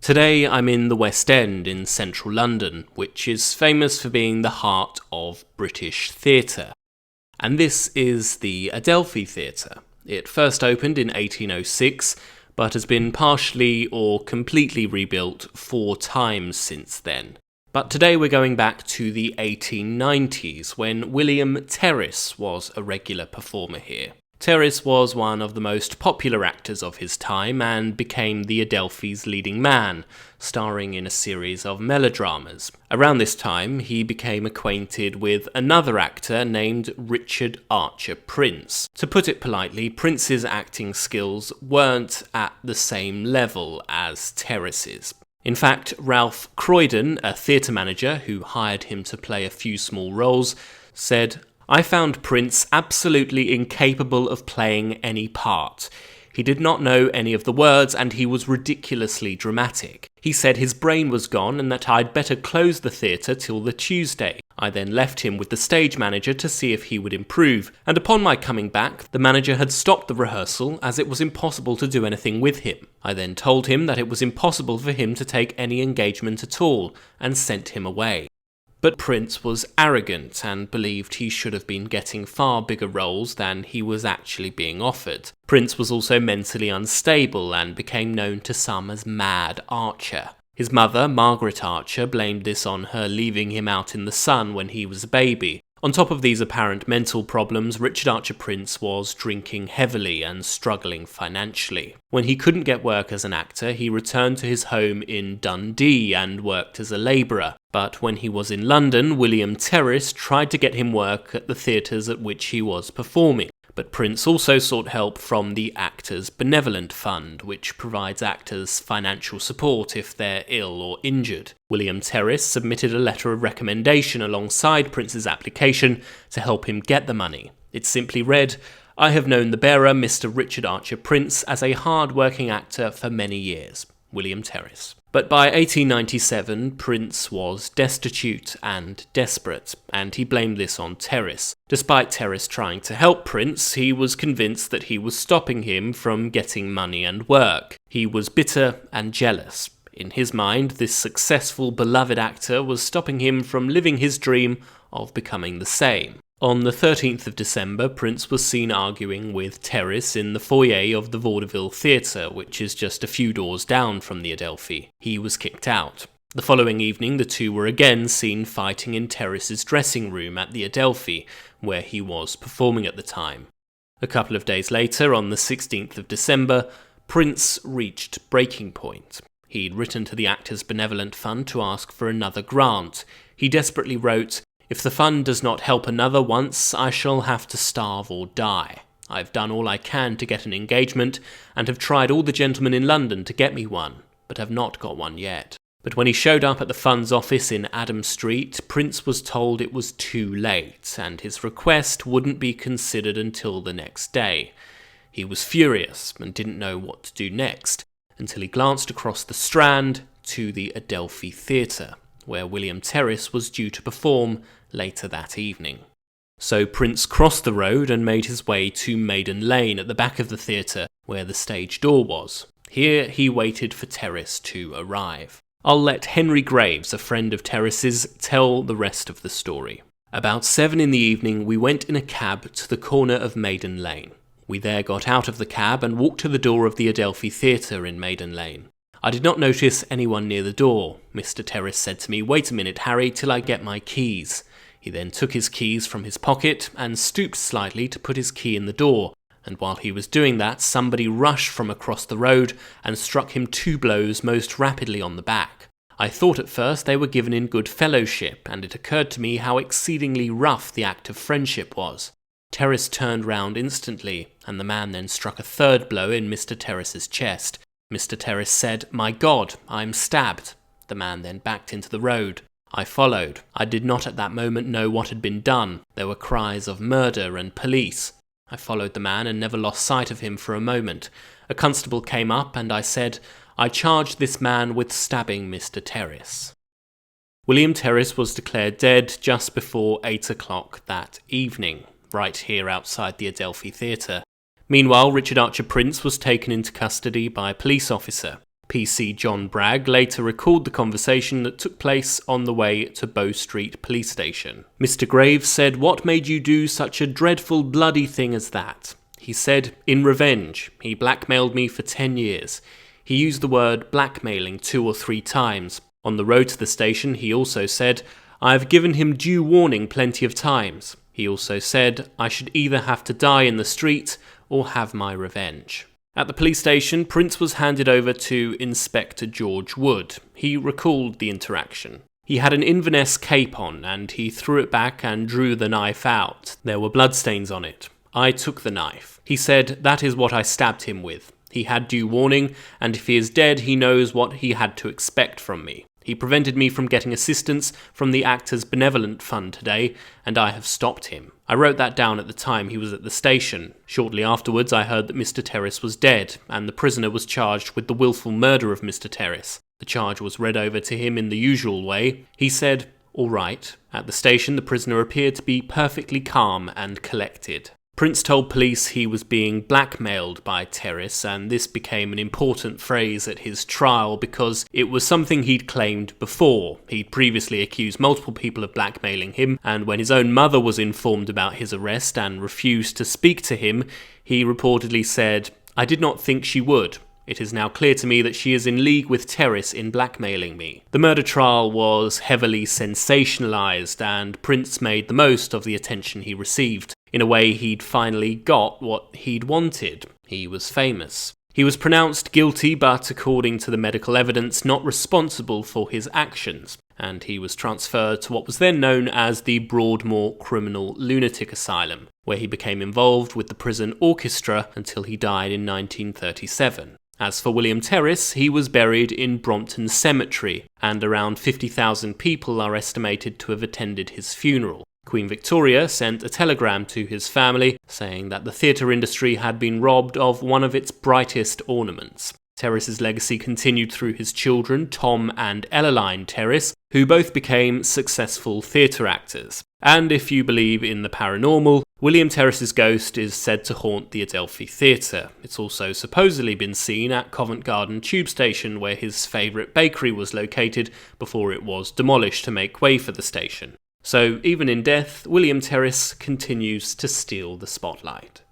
Today I'm in the West End in central London, which is famous for being the heart of British theatre. And this is the Adelphi Theatre. It first opened in 1806, but has been partially or completely rebuilt 4 times since then. But today we're going back to the 1890s, when William Terrace was a regular performer here. Terrace was one of the most popular actors of his time and became the Adelphi's leading man, starring in a series of melodramas. Around this time, he became acquainted with another actor named Richard Archer Prince. To put it politely, Prince's acting skills weren't at the same level as Terrace's. In fact, Ralph Croydon, a theatre manager who hired him to play a few small roles, said, "I found Prince absolutely incapable of playing any part. He did not know any of the words and he was ridiculously dramatic. He said his brain was gone and that I'd better close the theatre till the Tuesday. I then left him with the stage manager to see if he would improve, and upon my coming back, the manager had stopped the rehearsal as it was impossible to do anything with him. I then told him that it was impossible for him to take any engagement at all, and sent him away." But Prince was arrogant and believed he should have been getting far bigger roles than he was actually being offered. Prince was also mentally unstable and became known to some as Mad Archer. His mother, Margaret Archer, blamed this on her leaving him out in the sun when he was a baby. On top of these apparent mental problems, Richard Archer Prince was drinking heavily and struggling financially. When he couldn't get work as an actor, he returned to his home in Dundee and worked as a labourer. But when he was in London, William Terrace tried to get him work at the theatres at which he was performing. But Prince also sought help from the Actors' Benevolent Fund, which provides actors financial support if they're ill or injured. William Terrace submitted a letter of recommendation alongside Prince's application to help him get the money. It simply read, "I have known the bearer, Mr. Richard Archer Prince, as a hard-working actor for many years. William Terrace." But by 1897, Prince was destitute and desperate, and he blamed this on Terrace. Despite Terrace trying to help Prince, he was convinced that he was stopping him from getting money and work. He was bitter and jealous. In his mind, this successful, beloved actor was stopping him from living his dream of becoming the same. On the 13th of December, Prince was seen arguing with Terrace in the foyer of the Vaudeville Theatre, which is just a few doors down from the Adelphi. He was kicked out. The following evening, the two were again seen fighting in Terrace's dressing room at the Adelphi, where he was performing at the time. A couple of days later, on the 16th of December, Prince reached breaking point. He'd written to the Actors' Benevolent Fund to ask for another grant. He desperately wrote, "If the fund does not help another once, I shall have to starve or die. I've done all I can to get an engagement, and have tried all the gentlemen in London to get me one, but have not got one yet." But when he showed up at the fund's office in Adam Street, Prince was told it was too late, and his request wouldn't be considered until the next day. He was furious and didn't know what to do next, until he glanced across the Strand to the Adelphi Theatre, where William Terrace was due to perform later that evening. So Prince crossed the road and made his way to Maiden Lane at the back of the theatre, where the stage door was. Here he waited for Terrace to arrive. I'll let Henry Graves, a friend of Terrace's, tell the rest of the story. About 7 in the evening, we went in a cab to the corner of Maiden Lane. We there got out of the cab and walked to the door of the Adelphi Theatre in Maiden Lane. I did not notice anyone near the door. Mr. Terrace said to me, "Wait a minute, Harry, till I get my keys." He then took his keys from his pocket and stooped slightly to put his key in the door, and while he was doing that, somebody rushed from across the road and struck him 2 blows most rapidly on the back. I thought at first they were given in good fellowship, and it occurred to me how exceedingly rough the act of friendship was. Terrace turned round instantly, and the man then struck a 3rd blow in Mr. Terrace's chest. Mr. Terrace said, "My God, I'm stabbed." The man then backed into the road. I followed. I did not at that moment know what had been done. There were cries of murder and police. I followed the man and never lost sight of him for a moment. A constable came up and I said, "I charge this man with stabbing Mr. Terrace." William Terrace was declared dead just before 8 o'clock that evening, right here outside the Adelphi Theatre. Meanwhile, Richard Archer Prince was taken into custody by a police officer. PC John Bragg later recalled the conversation that took place on the way to Bow Street Police Station. Mr. Graves said, "What made you do such a dreadful bloody thing as that?" He said, "In revenge. He blackmailed me for 10 years. He used the word blackmailing 2 or 3 times. On the road to the station, he also said, "I have given him due warning plenty of times." He also said, "I should either have to die in the street or have my revenge." At the police station, Prince was handed over to Inspector George Wood. He recalled the interaction. He had an Inverness cape on, and he threw it back and drew the knife out. There were bloodstains on it. I took the knife. He said, "That is what I stabbed him with. He had due warning, and if he is dead, he knows what he had to expect from me. He prevented me from getting assistance from the Actors' Benevolent Fund today, and I have stopped him." I wrote that down at the time he was at the station. Shortly afterwards, I heard that Mr. Terrace was dead, and the prisoner was charged with the willful murder of Mr. Terrace. The charge was read over to him in the usual way. He said, "All right." At the station, the prisoner appeared to be perfectly calm and collected. Prince told police he was being blackmailed by Terrace, and this became an important phrase at his trial because it was something he'd claimed before. He'd previously accused multiple people of blackmailing him, and when his own mother was informed about his arrest and refused to speak to him, he reportedly said, "I did not think she would. It is now clear to me that she is in league with Terrace in blackmailing me." The murder trial was heavily sensationalised, and Prince made the most of the attention he received. In a way, he'd finally got what he'd wanted. He was famous. He was pronounced guilty, but according to the medical evidence, not responsible for his actions, and he was transferred to what was then known as the Broadmoor Criminal Lunatic Asylum, where he became involved with the prison orchestra until he died in 1937. As for William Terrace, he was buried in Brompton Cemetery, and around 50,000 people are estimated to have attended his funeral. Queen Victoria sent a telegram to his family saying that the theatre industry had been robbed of one of its brightest ornaments. Terrace's legacy continued through his children, Tom and Elleline Terrace, who both became successful theatre actors. And if you believe in the paranormal, William Terrace's ghost is said to haunt the Adelphi Theatre. It's also supposedly been seen at Covent Garden Tube Station, where his favourite bakery was located before it was demolished to make way for the station. So even in death, William Terrace continues to steal the spotlight.